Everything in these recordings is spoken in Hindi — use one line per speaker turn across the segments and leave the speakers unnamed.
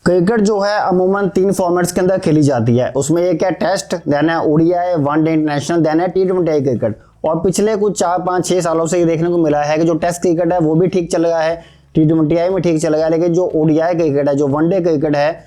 क्रिकेट जो है अमूमन 3 फॉर्मेट्स के अंदर खेली जाती है। उसमें एक है टेस्ट, देन है ओडीआई, वनडे इंटरनेशनल, देन है टी20 क्रिकेट। और पिछले कुछ 4-5-6 सालों से ये देखने को मिला है कि जो टेस्ट क्रिकेट है वो भी ठीक चल रहा है, टी20 में ठीक चल रहा है, लेकिन जो ओडीआई क्रिकेट है, जो वनडे क्रिकेट है,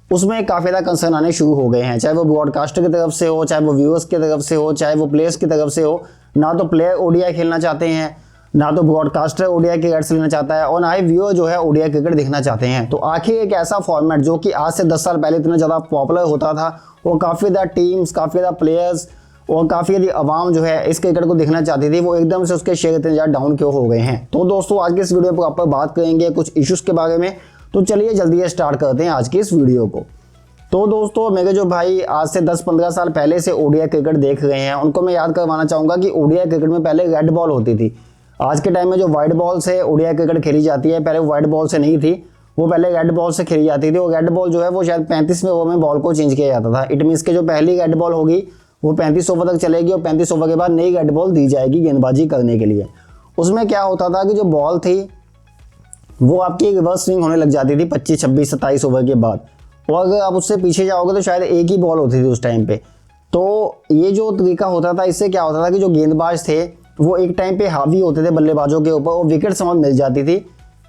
उसमें काफ़ी ज़्यादा कंसर्न आने शुरू हो गए हैं। चाहे वो ब्रॉडकास्टर की तरफ से हो, चाहे वो व्यूअर्स की तरफ से हो, चाहे वो प्लेयर्स की तरफ से हो। ना तो प्लेयर ओडीआई खेलना चाहते हैं, ना तो ब्रॉडकास्टर ओडीआई क्रिकेट लेना चाहता है, और ना ही व्यूअर जो है ओडीआई क्रिकेट देखना चाहते हैं। तो आखिर एक ऐसा फॉर्मेट जो कि आज से 10 साल पहले इतना ज़्यादा पॉपुलर होता था, वो काफ़ी ज़्यादा टीम्स, काफ़ी ज़्यादा प्लेयर्स और काफ़ी ज़्यादा आवाम जो है इस क्रिकेट को देखना चाहती थी, वो एकदम से उसके शेयर इतने ज़्यादा डाउन क्यों हो गए हैं। तो दोस्तों आज की इस वीडियो पर आप बात करेंगे कुछ इश्यूज़ के बारे में। तो चलिए जल्दी स्टार्ट करते हैं आज की इस वीडियो को। तो दोस्तों मेरे जो भाई आज से 10-15 साल पहले से ओडीआई क्रिकेट देख रहे हैं, उनको मैं याद करवाना चाहूँगा कि ओडीआई क्रिकेट में पहले रेड बॉल होती थी। आज के टाइम में जो वाइट बॉल से ओडीआई क्रिकेट खेली जाती है, पहले वाइट बॉल से नहीं थी, वो पहले रेड बॉल से खेली जाती थी। और रेड बॉल जो है वो शायद 35वें ओवर में बॉल को चेंज किया जाता था। इट मीन्स के जो पहली रेड बॉल होगी वो 35 ओवर तक चलेगी और 35 ओवर के बाद नई रेड बॉल दी जाएगी गेंदबाजी करने के लिए। उसमें क्या होता था कि जो बॉल थी वो आपकी रिवर्स स्विंग होने लग जाती थी 25, 26, 27 ओवर के बाद। और अगर आप उससे पीछे जाओगे तो शायद एक ही बॉल होती थी उस टाइम पे। तो ये जो तरीका होता था, इससे क्या होता था कि जो गेंदबाज थे वो एक टाइम पे हावी होते थे बल्लेबाजों के ऊपर और विकेट समझ मिल जाती थी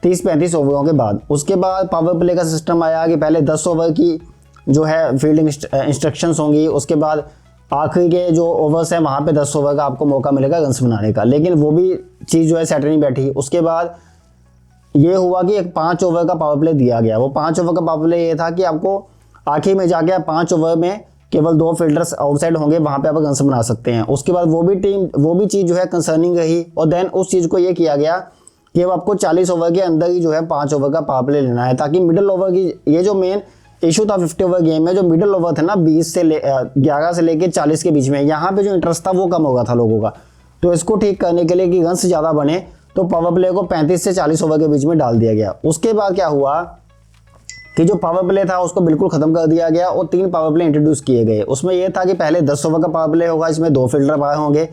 30-35 ओवरों के बाद। उसके बाद पावर प्ले का सिस्टम आया कि पहले 10 ओवर की जो है फील्डिंग इंस्ट्रक्शंस होंगी, उसके बाद आखिरी के जो ओवर्स हैं वहाँ पे 10 ओवर का आपको मौका मिलेगा रन्स बनाने का। लेकिन वो भी चीज़ जो है सेट नहीं बैठी। उसके बाद ये हुआ कि एक 5 ओवर का पावर प्ले दिया गया। वो 5 ओवर का पावर प्ले ये था कि आपको आखिर में जाके 5 ओवर में केवल 2 फील्डर्स आउटसाइड होंगे, वहाँ पे आप रन्स बना सकते हैं। उसके बाद वो भी चीज़ जो है कंसर्निंग रही। और देन उस चीज़ को ये किया गया कि अब आपको 40 ओवर के अंदर ही जो है 5 ओवर का पावर प्ले लेना है, ताकि मिडिल ओवर की, ये जो मेन इशू था 50 ओवर गेम में, जो मिडिल ओवर थे ना 11 से लेकर 40 के बीच में, यहाँ पे जो इंटरेस्ट था वो कम हो गया था लोगों का। तो इसको ठीक करने के लिए कि रन्स ज़्यादा बने, तो पावर प्ले को 35 से 40 ओवर के बीच में डाल दिया गया। उसके बाद क्या हुआ कि जो पावर प्ले था उसको बिल्कुल खत्म कर दिया गया और 3 पावर प्ले इंट्रोड्यूस किए गए। उसमें यह था कि पहले 10 ओवर का पावर प्ले होगा, इसमें 2 फील्डर बाहर होंगे।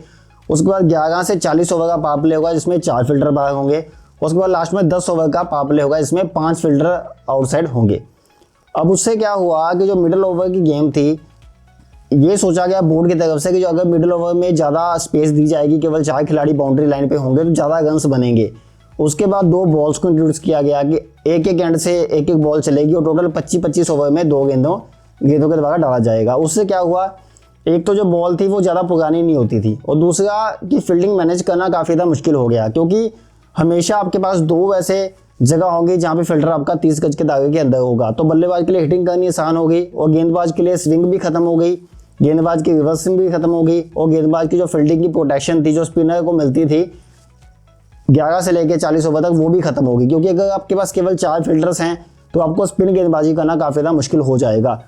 उसके बाद 11 से 40 ओवर का पावर प्ले होगा, जिसमें 4 फील्डर बाहर होंगे। उसके बाद लास्ट में 10 ओवर का पावर प्ले होगा, इसमें 5 फील्डर आउटसाइड होंगे। अब उससे क्या हुआ कि जो मिडिल ओवर की गेम थी, ये सोचा गया बोर्ड की तरफ से कि जो अगर मिडिल ओवर में ज़्यादा स्पेस दी जाएगी, केवल 4 खिलाड़ी बाउंड्री लाइन पे होंगे, तो ज़्यादा रन्स बनेंगे। उसके बाद 2 बॉल्स को इंट्रोड्यूस किया गया कि एक एंड से एक बॉल चलेगी और टोटल 25-25 ओवर में 2 गेंदों के द्वारा डाला जाएगा। उससे क्या हुआ, एक तो जो बॉल थी वो ज़्यादा पुरानी नहीं होती थी, और दूसरा कि फील्डिंग मैनेज करना काफ़ी ज़्यादा मुश्किल हो गया, क्योंकि हमेशा आपके पास 2 ऐसे जगह होंगी जहाँ पे फील्डर आपका 30 गज के दायरे के अंदर होगा। तो बल्लेबाज के लिए हिटिंग करनी आसान होगी, और गेंदबाज के लिए स्विंग भी खत्म हो गई, गेंदबाज की रिवर्स स्विंग भी खत्म हो गई, और गेंदबाज की जो फील्डिंग की प्रोटेक्शन थी जो स्पिनर को मिलती थी 11 से लेकर 40 ओवर तक, वो भी खत्म होगी। क्योंकि अगर आपके पास केवल 4 फील्डर्स हैं तो आपको स्पिन गेंदबाजी करना काफ़ी ज़्यादा मुश्किल हो जाएगा।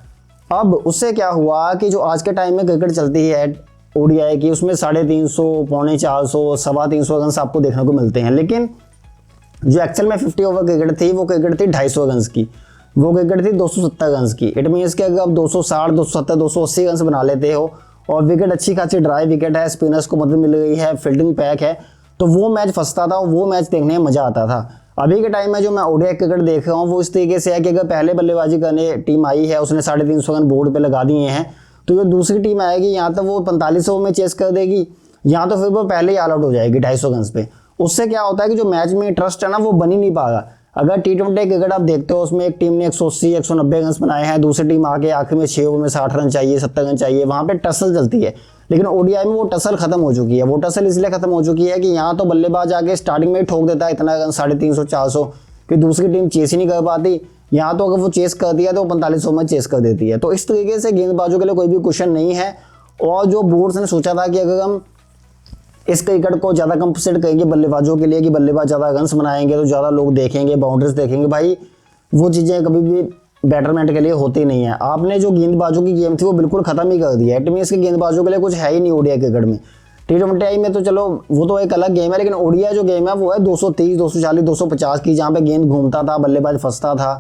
अब उससे क्या हुआ कि जो आज के टाइम में क्रिकेट चलती है ओडीआई की, उसमें 350, 450, 325 रन आपको देखने को मिलते हैं। लेकिन जो एक्चुअल में 50 ओवर क्रिकेट थी, वो क्रिकेट थी 250 रन की, वो क्रिकेट थी 270 रन की। इट मीन्स कि अगर आप 260, 270, 280 रन बना लेते हो और विकेट अच्छी खासी ड्राई विकेट है, स्पिनर्स को मदद मिल गई है, फील्डिंग पैक है, तो वो मैच फंसता था और वो मैच देखने में मज़ा आता था। अभी के टाइम में जो मैं ओडीआई क्रिकेट देख रहा हूँ वो इस तरीके से है कि अगर पहले बल्लेबाजी करने टीम आई है, उसने 350 रन बोर्ड पे लगा दिए हैं, तो जो दूसरी टीम आएगी यहाँ तो वो 45 ओवर में चेस कर देगी, यहाँ तो फिर वो पहले ही ऑल आउट हो जाएगी 250 रन पे। उससे क्या होता है कि जो मैच में इंटरेस्ट है ना वो बन ही नहीं पाएगा। अगर टी20 क्रिकेट आप देखते हो, उसमें एक टीम ने 180, 190 रन बनाए हैं, दूसरी टीम आके आखिर में 6 ओवर में 60 रन चाहिए, 70 रन चाहिए, वहाँ पे टसल चलती है। लेकिन ओडीआई में वो टसल खत्म हो चुकी है। वो टसल इसलिए खत्म हो चुकी है कि यहाँ तो बल्लेबाज आके स्टार्टिंग में ही ठोक देता है इतना रन, 350, 400, कि दूसरी टीम चेस ही नहीं कर पाती। यहाँ तो अगर वो चेस करती है तो 45 ओवर में चेस कर देती है। तो इस तरीके से गेंदबाजों के लिए कोई भी क्वेश्चन नहीं है। और जो बोर्ड्स ने सोचा था कि अगर हम इस क्रिकेट को ज़्यादा कंपनसेट करेंगे बल्लेबाजों के लिए कि बल्लेबाज ज़्यादा रन्स बनाएंगे तो ज़्यादा लोग देखेंगे, बाउंड्रीज देखेंगे, भाई वो चीज़ें कभी भी बेटरमेंट के लिए होती नहीं है। आपने जो गेंदबाजों की गेम थी वो बिल्कुल ख़त्म ही कर दिया है। इट मीन्स के गेंदबाजों के लिए कुछ है ही नहीं ओडीआई क्रिकेट में। टी20 में तो चलो वो तो एक अलग गेम है, लेकिन ओडीआई जो गेम है वो है 230, 240, 250 की, जहाँ पे गेंद घूमता था, बल्लेबाज फंसता था।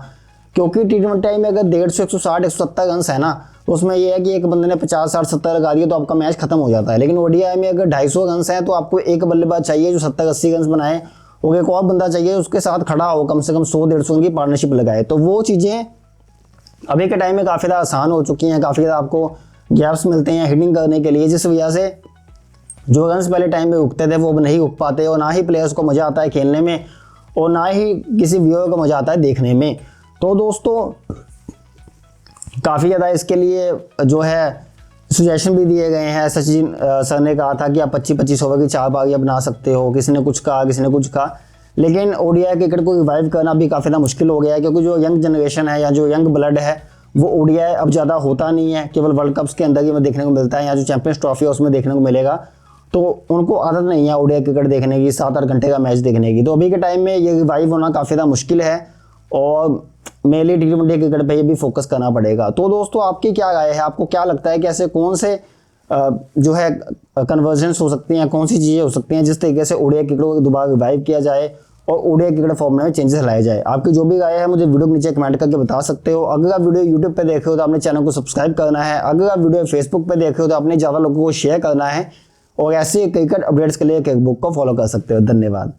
क्योंकि टी20 में अगर 150, 160, 170 रन है ना, तो उसमें यह है कि एक बंदे ने 50, 60, 70 लगा दिए तो आपका मैच खत्म हो जाता है। लेकिन ओडीआई में अगर 250 रन हैं तो आपको एक बल्लेबाज चाहिए जो 70, 80 रन बनाए, और एक और बंदा चाहिए उसके साथ खड़ा हो, कम से कम 100, 150 की पार्टनरशिप लगाए। तो वो चीज़ें अभी के टाइम में काफ़ी ज़्यादा आसान हो चुकी हैं, काफ़ी ज़्यादा आपको गैप्स मिलते हैं हिटिंग करने के लिए, जिस वजह से जो रन्स पहले टाइम में उगते थे वो अब नहीं उग पाते, और ना ही प्लेयर्स को मज़ा आता है खेलने में और ना ही किसी व्यूअर को मज़ा आता है देखने में। तो दोस्तों काफ़ी ज़्यादा इसके लिए जो है सजेशन भी दिए गए हैं। सचिन सर ने कहा था कि आप 25-25 ओवर की 4 पारियां बना सकते हो, किसी ने कुछ कहा, किसी ने कुछ कहा, लेकिन ओडीआई क्रिकेट को रिवाइव करना भी काफ़ी ज़्यादा मुश्किल हो गया है, क्योंकि जो यंग जनरेशन है या जो यंग ब्लड है वो ओडीआई अब ज़्यादा होता नहीं है, केवल वर्ल्ड कप्स के अंदर ही में देखने को मिलता है, या जो चैंपियंस ट्रॉफी है उसमें देखने को मिलेगा। तो उनको आदत नहीं है ओडीआई क्रिकेट देखने की, 7-8 घंटे का मैच देखने की। तो अभी के टाइम में ये रिवाइव होना काफ़ी ज़्यादा मुश्किल है और मेनली T20 क्रिकेट पे ये भी फोकस करना पड़ेगा। तो दोस्तों आपकी क्या राय है, आपको क्या लगता है कि ऐसे कौन से जो है कन्वर्जेंस हो सकती हैं, कौन सी चीज़ें हो सकती हैं जिस तरीके से ओडीआई क्रिकेट को दोबारा रिवाइव किया जाए और ओडीआई क्रिकेट फॉर्मेट में चेंजेस लाए जाए? आपकी जो भी राय है मुझे वीडियो के नीचे कमेंट करके बता सकते हो। अगर आप वीडियो यूट्यूब पे देख रहे हो तो अपने चैनल को सब्सक्राइब करना है, अगर आप वीडियो फेसबुक पे देख रहे हो तो अपने ज़्यादा लोगों को शेयर करना है, और ऐसे क्रिकेट अपडेट्स के लिए क्रिकबुक को फॉलो कर सकते हो। धन्यवाद।